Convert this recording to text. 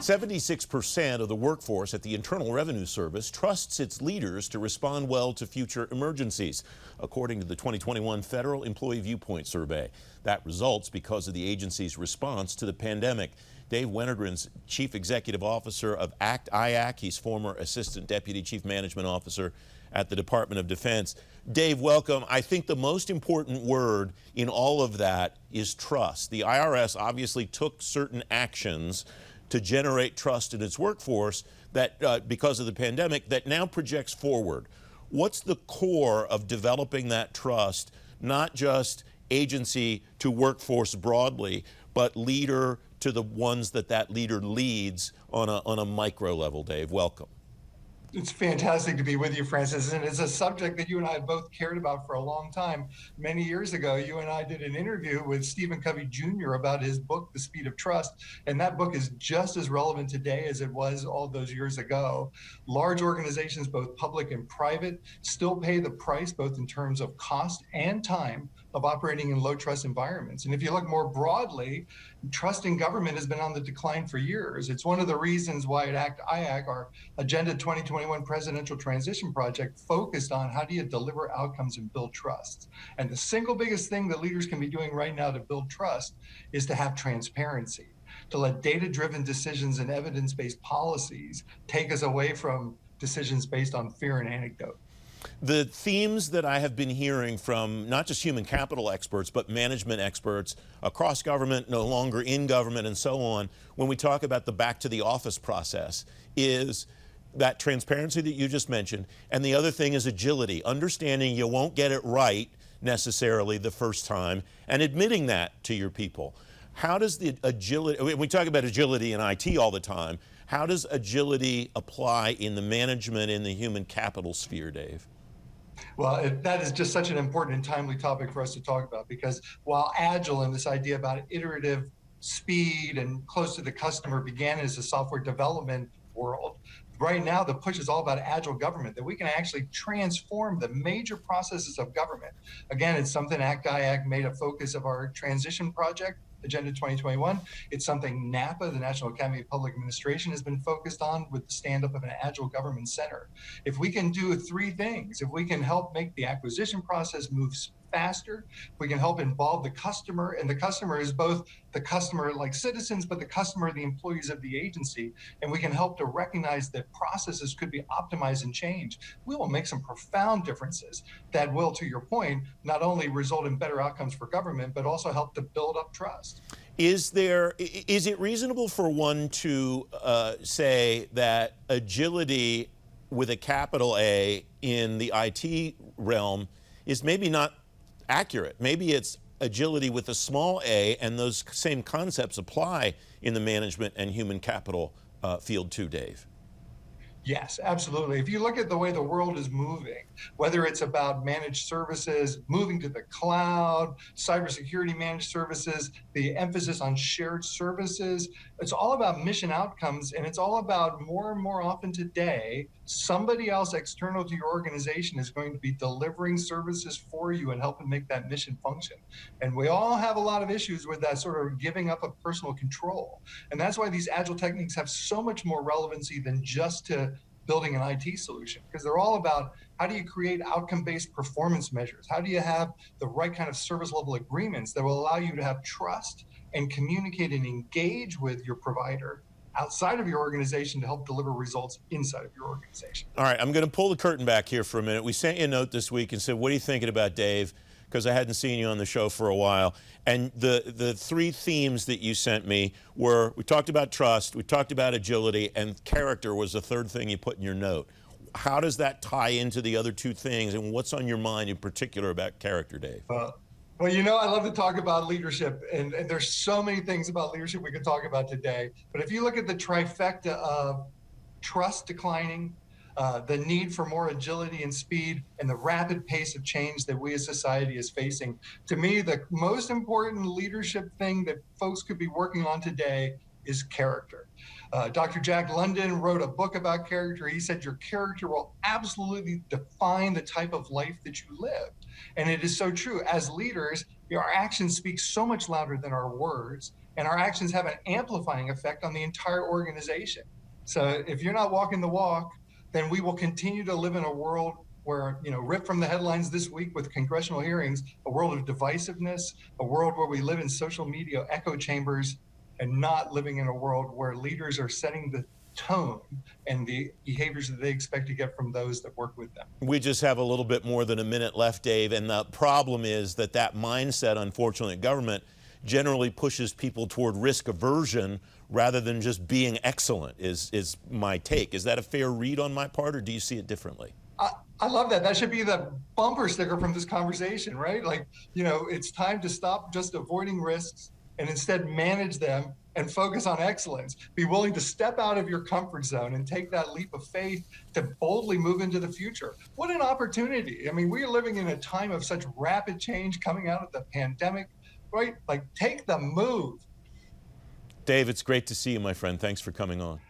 76% of the workforce at the Internal Revenue Service trusts its leaders to respond well to future emergencies, according to the 2021 Federal Employee Viewpoint Survey. That results because of the agency's response to the pandemic. Dave Wennergren's Chief Executive Officer of ACT-IAC. He's former Assistant Deputy Chief Management Officer at the Department of Defense. Dave, welcome. I think the most important word in all of that is trust. The IRS obviously took certain actions to generate trust in its workforce that, because of the pandemic, that now projects forward. What's the core of developing that trust, not just agency to workforce broadly, but leader to the ones that leader leads on a micro level? Dave, welcome. It's fantastic to be with you, Francis, and it's a subject that you and I have both cared about for a long time. Many years ago, you and I did an interview with Stephen Covey Jr. about his book, The Speed of Trust, and that book is just as relevant today as it was all those years ago. Large organizations, both public and private, still pay the price, both in terms of cost and time, of operating in low trust environments. And if you look more broadly, trust in government has been on the decline for years. It's one of the reasons why at ACT-IAC, our Agenda 2021 Presidential Transition Project, focused on how do you deliver outcomes and build trust. And the single biggest thing that leaders can be doing right now to build trust is to have transparency, to let data-driven decisions and evidence-based policies take us away from decisions based on fear and anecdote. The themes that I have been hearing from not just human capital experts, but management experts across government, no longer in government, and so on, when we talk about the back to the office process, is that transparency that you just mentioned. And the other thing is agility, understanding you won't get it right necessarily the first time, and admitting that to your people. How does the agility, we talk about agility in IT all the time, how does agility apply in the management, in the human capital sphere, Dave? Well, that is just such an important and timely topic for us to talk about, because while agile and this idea about iterative speed and close to the customer began as a software development world, right now the push is all about agile government, that we can actually transform the major processes of government. Again, it's something ACT-IAC made a focus of our transition project, Agenda 2021. It's something NAPA, the National Academy of Public Administration, has been focused on with the stand-up of an Agile Government Center. If we can do three things, if we can help make the acquisition process move faster, we can help involve the customer, and the customer is both the customer like citizens, but the customer, the employees of the agency, and we can help to recognize that processes could be optimized and changed, we will make some profound differences that will, to your point, not only result in better outcomes for government, but also help to build up trust. Is it reasonable for one to say that agility with a capital A in the IT realm is maybe not accurate? Maybe it's agility with a small a, and those same concepts apply in the management and human capital field too, Dave? Yes, absolutely. If you look at the way the world is moving, whether it's about managed services, moving to the cloud, cybersecurity managed services, the emphasis on shared services, it's all about mission outcomes, and it's all about more and more often today, somebody else external to your organization is going to be delivering services for you and helping make that mission function. And we all have a lot of issues with that sort of giving up of personal control. And that's why these agile techniques have so much more relevancy than just to building an IT solution, because they're all about how do you create outcome-based performance measures? How do you have the right kind of service level agreements that will allow you to have trust and communicate and engage with your provider outside of your organization to help deliver results inside of your organization? All right, I'm going to pull the curtain back here for a minute. We sent you a note this week and said, what are you thinking about, Dave? Because I hadn't seen you on the show for a while. And the three themes that you sent me were, we talked about trust, we talked about agility, and character was the third thing you put in your note. How does that tie into the other two things, and what's on your mind in particular about character, Dave? Well, you know, I love to talk about leadership, and there's so many things about leadership we could talk about today. But if you look at the trifecta of trust declining, the need for more agility and speed, and the rapid pace of change that we as society is facing, to me, the most important leadership thing that folks could be working on today is character. Dr. Jack London wrote a book about character. He said your character will absolutely define the type of life that you live. And it is so true. As leaders, Our actions speak so much louder than our words, and our actions have an amplifying effect on the entire organization. So if you're not walking the walk, then we will continue to live in a world where, ripped from the headlines this week with congressional hearings, a world of divisiveness, a world where we live in social media echo chambers, and not living in a world where leaders are setting the tone and the behaviors that they expect to get from those that work with them. We just have a little bit more than a minute left, Dave, and the problem is that mindset, unfortunately, in government generally pushes people toward risk aversion rather than just being excellent, is my take. Is that a fair read on my part, or do you see it differently? I love that. That should be the bumper sticker from this conversation, right? Like, it's time to stop just avoiding risks and instead manage them and focus on excellence. Be willing to step out of your comfort zone and take that leap of faith to boldly move into the future. What an opportunity. I mean, we are living in a time of such rapid change coming out of the pandemic, right? Like, take the move. Dave, it's great to see you, my friend. Thanks for coming on.